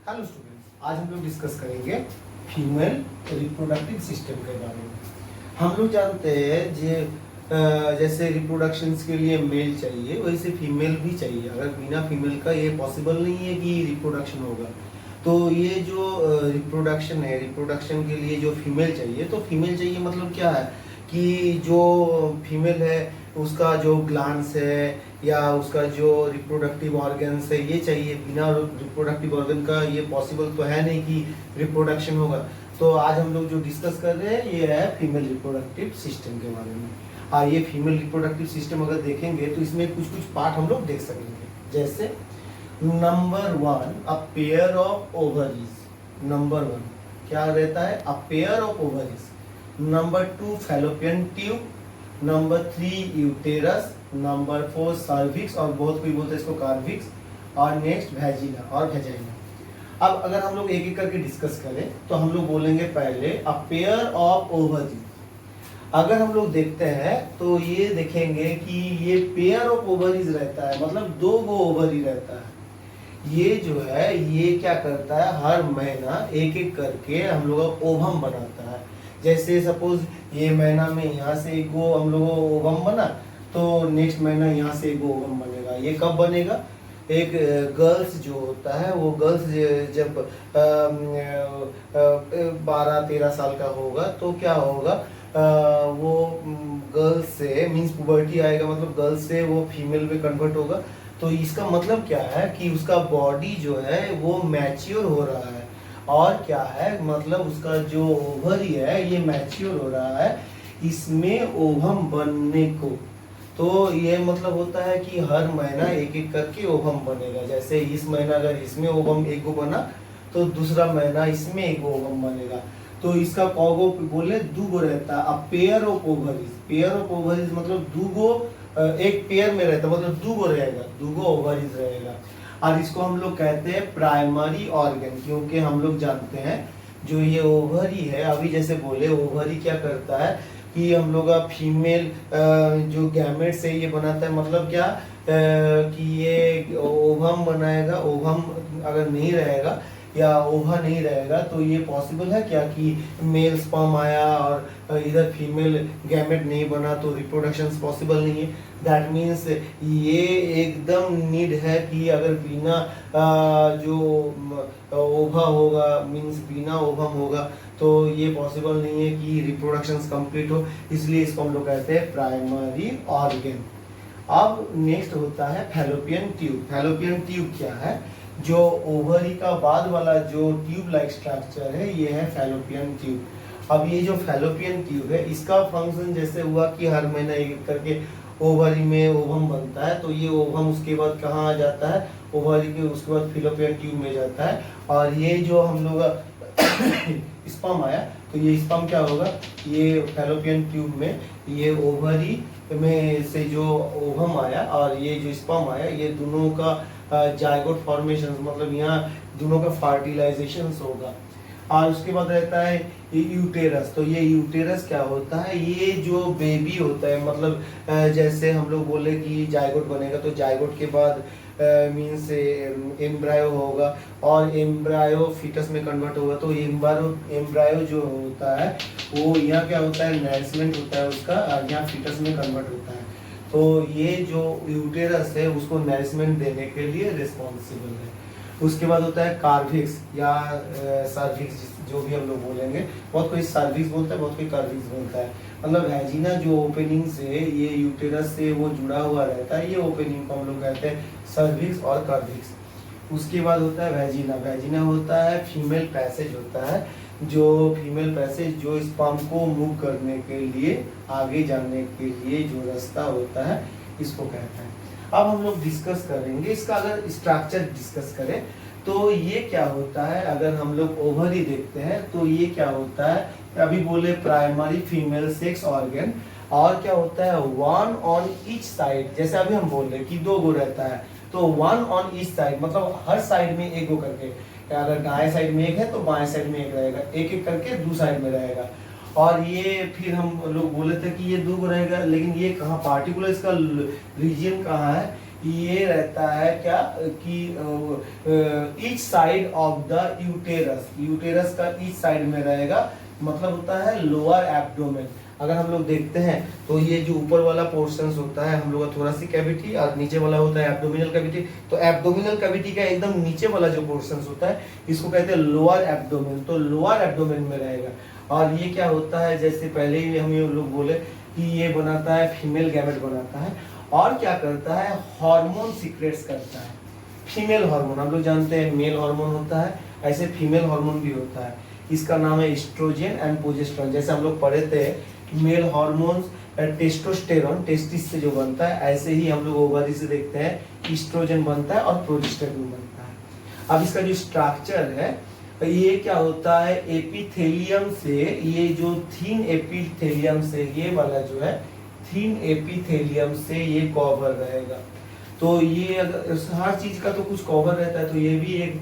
Hello students, आज हम लोग डिस्कस करेंगे फीमेल रिप्रोडक्टिव सिस्टम के बारे में। हम लोग जानते हैं जैसे रिप्रोडक्शंस के लिए मेल चाहिए वैसे फीमेल भी चाहिए। अगर बिना फीमेल का ये पॉसिबल नहीं है कि रिप्रोडक्शन होगा। तो ये जो रिप्रोडक्शन है, रिप्रोडक्शन के लिए जो फीमेल चाहिए, तो फीमेल चाहिए मतलब क्या है कि जो फीमेल है उसका जो ग्लैंड्स है या उसका जो रिप्रोडक्टिव ऑर्गन्स है ये चाहिए। बिना रिप्रोडक्टिव ऑर्गन का ये पॉसिबल तो है नहीं कि रिप्रोडक्शन होगा। तो आज हम लोग जो डिस्कस कर रहे हैं ये है फीमेल रिप्रोडक्टिव सिस्टम के बारे में। ये फीमेल रिप्रोडक्टिव सिस्टम अगर देखेंगे तो इसमें कुछ कुछ पार्ट हम लोग देख सकेंगे। जैसे number 1, a pair of ovaries. Number 1 क्या रहता है? A pair of ovaries. Number 2 fallopian tube. Number 3 uterus. Number 4 cervix और बहुत कोई बोलते हैं इसको कार्विक्स। और नेक्स्ट वेजिना और वेजाइना। अब अगर हम लोग एक एक करके डिस्कस करें तो हम लोग बोलेंगे पहले अ पेयर ऑफ ओवरीज। अगर हम लोग देखते हैं तो ये देखेंगे कि ये पेयर ऑफ ओवरीज रहता है, मतलब दो गो ओवरी रहता है। ये जो है ये क्या करता है, हर महीना एक एक करके हम लोग ओवम बनाता है। जैसे सपोज ये महीना में यहाँ से एक गो हम लोग ओवम बना, तो नेक्स्ट महीना यहाँ से एक ओवम बनेगा। ये कब बनेगा? एक गर्ल्स जो होता है वो गर्ल्स जब 12-13 साल का होगा तो क्या होगा, वो गर्ल्स से मीन्स पुबर्टी आएगा, मतलब गर्ल्स से वो फीमेल में कन्वर्ट होगा। तो इसका मतलब क्या है कि उसका बॉडी जो है वो मैच्योर हो रहा है। और क्या है मतलब उसका जो ओवरी है ये मैच्योर हो रहा है इसमें ओवम बनने को। तो ये मतलब होता है कि हर महीना एक एक करके ओवम बनेगा। जैसे इस महीना अगर इसमें ओवम एक गो बना तो दूसरा महीना इसमें एक ओवम बनेगा। तो इसका कौगो बोले दूगो रहता है। अब pair of ovaries, pair of ovaries मतलब दूगो एक पेयर में रहता है, मतलब दूगो रहेगा, दूगो ओवरीज रहेगा। और इसको हम लोग कहते हैं प्राइमरी ऑर्गन, क्योंकि हम लोग जानते हैं जो ये ओवरी है, अभी जैसे बोले ओवरी क्या करता है कि हम लोग का फीमेल जो गैमेट से ये बनाता है, मतलब क्या कि ये ओवम बनाएगा। ओवम अगर नहीं रहेगा या ओवा नहीं रहेगा तो ये पॉसिबल है क्या कि मेल स्पर्म आया और इधर फीमेल गैमेट नहीं बना, तो रिप्रोडक्शन पॉसिबल नहीं है। दैट मीन्स ये एकदम नीड है कि अगर बिना जो ओवा होगा मीन्स बिना ओवम होगा तो ये पॉसिबल नहीं है कि रिप्रोडक्शन कंप्लीट हो। इसलिए इसको हम लोग कहते हैं प्राइमरी ऑर्गन। अब नेक्स्ट होता है फैलोपियन ट्यूब। फैलोपियन ट्यूब क्या है? जो ओवरी का बाद वाला जो ट्यूब लाइक स्ट्रक्चर है ये है फैलोपियन ट्यूब। अब ये जो फैलोपियन ट्यूब है इसका फंक्शन जैसे हुआ कि हर महीना एक करके ओवरी में ओवम बनता है, तो ये ओवम उसके बाद कहाँ आ जाता है, ओवरी के उसके बाद फैलोपियन ट्यूब में जाता है। और ये जो हम लोग स्पर्म आया तो ये स्पर्म क्या होगा, ये फैलोपियन ट्यूब में ये ओवरी में से जो ओवम आया और ये जो स्पर्म आया ये दोनों का जाइगोट फॉर्मेशन, मतलब यहाँ दोनों का फर्टिलाइजेशन होगा। और उसके बाद रहता है यूटेरस। तो ये यूटेरस क्या होता है, ये जो बेबी होता है, मतलब जैसे हम लोग बोले कि जाइगोट बनेगा तो जाइगोट के बाद मीन्स एम्ब्रायो होगा और एम्ब्रायो फीटस में कन्वर्ट होगा। तो एम्ब्रायो जो होता है वो यहाँ क्या होता है, नरिशमेंट होता है उसका, यहाँ फीटस में कन्वर्ट होता है। तो ये जो यूटेरस है उसको नरिशमेंट देने के लिए रिस्पॉन्सिबल है। उसके बाद होता है कार्विक्स या सर्विक्स, जो भी हम लोग बोलेंगे। बहुत कोई सर्विक्स बोलता है, बहुत कोई कार्विक्स बोलता है। मतलब वेजिना जो ओपनिंग से ये यूटेरस से वो जुड़ा हुआ रहता है, ये ओपनिंग को हम लोग कहते हैं सर्विक्स और कार्विक्स। उसके बाद होता है वेजिना। वेजिना होता है फीमेल पैसेज होता है, जो फीमेल पैसेज जो स्पर्म को मूव करने के लिए, आगे जाने के लिए जो रास्ता होता है इसको कहते हैं। अब हम लोग डिस्कस करेंगे इसका, अगर स्ट्रक्चर डिस्कस करें तो ये क्या होता है। अगर हम लोग ओवरी देखते हैं तो ये क्या होता है, अभी बोले प्राइमरी फीमेल सेक्स ऑर्गन। और क्या होता है, वन ऑन ईच साइड। जैसे अभी हम बोल रहे कि दो गो रहता है तो वन ऑन ईच साइड, मतलब हर साइड में एक गो करके। अगर दाएं साइड में एक है तो बाएं साइड में एक रहेगा, एक एक करके दो साइड में रहेगा। और ये फिर हम लोग बोले थे कि ये दो रहेगा, लेकिन ये कहाँ पार्टिकुलर इसका रीजन कहाँ है, ये रहता है क्या कि each side of the uterus, uterus का ईच साइड में रहेगा, मतलब होता है लोअर एब्डोमेन। अगर हम लोग देखते हैं तो ये जो ऊपर वाला पोर्शन होता है हम लोग का थोड़ा सी कैविटी, और नीचे वाला होता है एब्डोमिनल कैविटी। तो एब्डोमिनल कैविटी का एकदम नीचे वाला जो पोर्शन होता है इसको कहते हैं लोअर एब्डोमेन, तो लोअर एब्डोमेन में रहेगा। और ये क्या होता है, जैसे पहले ही हम ये लोग बोले कि ये बनाता है फीमेल गैमेट बनाता है, और क्या करता है हार्मोन सीक्रेट्स करता है। फीमेल हार्मोन हम लोग जानते हैं मेल हार्मोन होता है, ऐसे फीमेल हार्मोन भी होता है। इसका नाम है एस्ट्रोजन एंड प्रोजेस्टेरोन। जैसे हम लोग पढ़े थे मेल हार्मोन्स टेस्टोस्टेरोन टेस्टिस से जो बनता है, ऐसे ही हम लोग ओवरी से देखते हैं एस्ट्रोजन बनता है और प्रोजेस्टेरोन बनता है। अब इसका जो स्ट्रक्चर है ये क्या होता है, एपिथेलियम से, ये जो थीन एपिथेलियम से, ये वाला जो है थीन एपिथेलियम से ये कवर रहेगा। तो ये अगर हर चीज का तो कुछ कवर रहता है, तो ये भी एक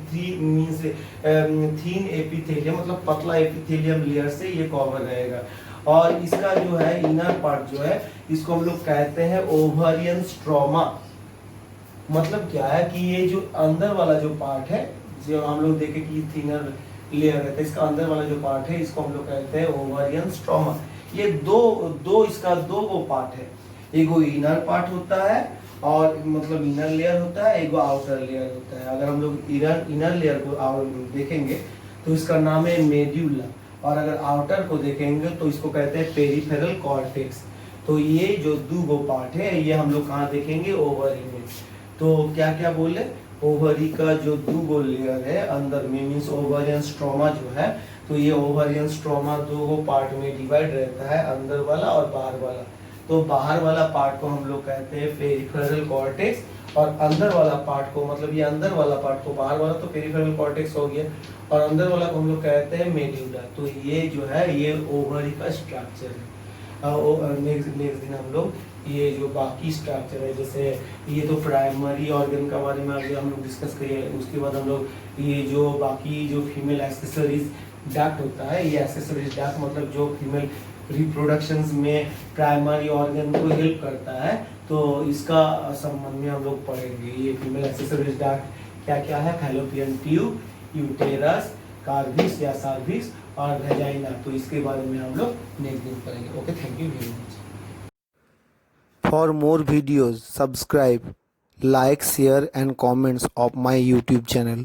थीन एपिथेलियम मतलब पतला एपिथेलियम लेयर से ये कवर रहेगा। और इसका जो है इनर पार्ट जो है इसको हम लोग कहते हैं ओवरियन स्ट्रोमा। मतलब क्या है कि ये जो अंदर वाला जो पार्ट है, जो हम लोग देखे कि थिनर लेयर रहता है, इसका अंदर वाला जो पार्ट है इसको हम लोग कहते हैं ओवरियन स्ट्रोमा। ये दो इसका दो वो पार्ट है, एगो इनर पार्ट होता है और मतलब इनर लेयर होता है, एगो आउटर लेयर होता है। अगर हम लोग इनर लेयर को देखेंगे तो इसका नाम है मेड्यूला, और अगर आउटर को देखेंगे तो इसको कहते हैं पेरिफेरल कॉर्टेक्स। तो ये जो दो पार्ट है ये हम लोग कहाँ देखेंगे, ओवरी में। तो क्या क्या बोले, ओवरी का जो दो लेयर है अंदर में मीन्स ओवरियन स्ट्रोमा जो है, तो ये ओवरियन स्ट्रोमा दो पार्ट में डिवाइड रहता है, अंदर वाला और बाहर वाला। तो बाहर वाला पार्ट को हम लोग कहते हैं पेरिफेरल कॉर्टेक्स, और अंदर वाला पार्ट को, मतलब ये अंदर वाला पार्ट को, बाहर वाला तो पेरिफेरल कॉर्टेक्स हो गया, और अंदर वाला को हम लोग कहते हैं मेड्यूला। तो ये जो है ये ओवरी का स्ट्रक्चर है। नेक्स्ट दिन हम लोग ये जो बाकी स्ट्रक्चर है, जैसे ये तो प्राइमरी ऑर्गन का बारे में आगे हम लोग डिस्कस करिए। उसके बाद हम लोग ये जो बाकी जो फीमेल एक्सेसरीज डक्ट होता है, ये एक्सेसरीज डक्ट मतलब जो फीमेल रिप्रोडक्शंस में प्राइमरी ऑर्गन को हेल्प करता है, तो इसका संबंध में हम लोग पढ़ेंगे। ये फीमेल एक्सेसरीज डक्ट क्या क्या है, फैलोपियन ट्यूब, यूटेरस, कार्विस या सर्विस और वेजाइना, तो इसके बारे में हम लोग नेक्स्ट दिन पढ़ेंगे। Okay, thank you very much. For more videos, subscribe, like, share and comments of my YouTube channel.